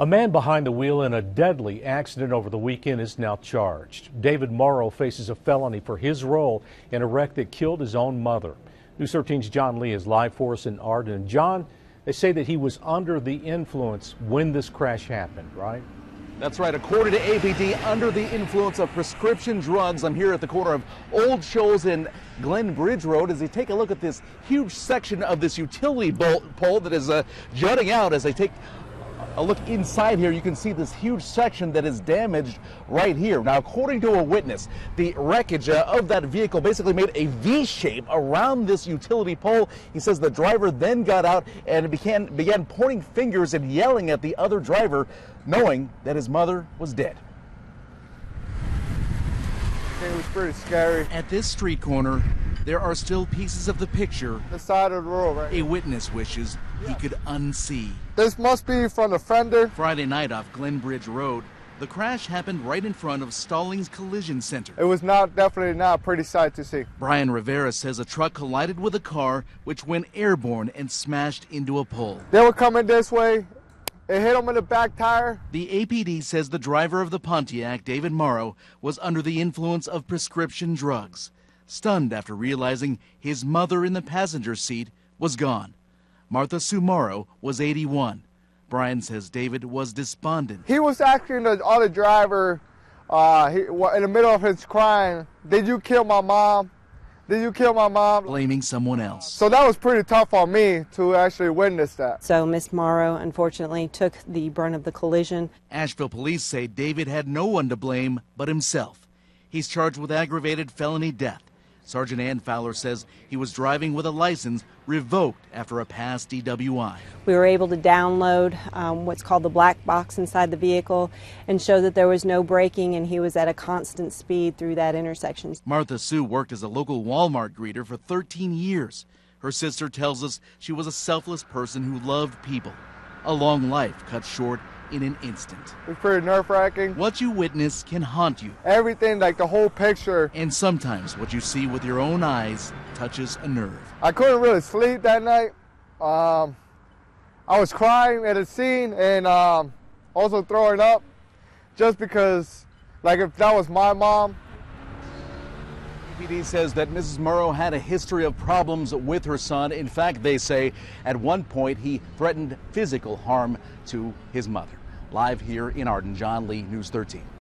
A man behind the wheel in a deadly accident over the weekend is now charged. David Morrow faces a felony for his role in a wreck that killed his own mother. News 13's John Lee is live for us in Arden. John, they say that he was under the influence when this crash happened, right? That's right. According to APD, under the influence of prescription drugs. I'm here at the corner of Old Shoals and Glen Bridge Road as they take a look at this huge section of this utility pole that is jutting out. As they take a look inside here, you can see this huge section that is damaged right here. Now, according to a witness, the wreckage of that vehicle basically made a V shape around this utility pole. He says the driver then got out and began pointing fingers and yelling at the other driver, knowing that his mother was dead. It was pretty scary. At this street corner, there are still pieces of the picture The side of the road, right? a witness wishes he could unsee. This must be from the fender. Friday night off Glen Bridge Road, the crash happened right in front of Stallings Collision Center. It was definitely not a pretty sight to see. Bryan Rivera says a truck collided with a car which went airborne and smashed into a pole. They were coming this way. It hit them in the back tire. The APD says the driver of the Pontiac, David Morrow, was under the influence of prescription drugs. Stunned after realizing his mother in the passenger seat was gone. Sue Morrow was 81. Bryan says David was despondent. He was asking the other driver in the middle of his crying, "Did you kill my mom? Did you kill my mom?" Blaming someone else. So that was pretty tough on me to actually witness that. So Miss Morrow, unfortunately, took the brunt of the collision. Asheville police say David had no one to blame but himself. He's charged with aggravated felony death. Sergeant Ann Fowler says he was driving with a license revoked after a past DWI. We were able to download what's called the black box inside the vehicle and show that there was no braking and he was at a constant speed through that intersection. Sue worked as a local Wal-Mart greeter for 13 years. Her sister tells us she was a selfless person who loved people. A long life cut short in an instant. It was pretty nerve-wracking. What you witness can haunt you. Everything, like the whole picture. And sometimes what you see with your own eyes touches a nerve. I couldn't really sleep that night. I was crying at the scene and also throwing up just because, like, if that was my mom. APD says that Mrs. Morrow had a history of problems with her son. In fact, they say at one point he threatened physical harm to his mother. Live here in Arden, John Lee, News 13.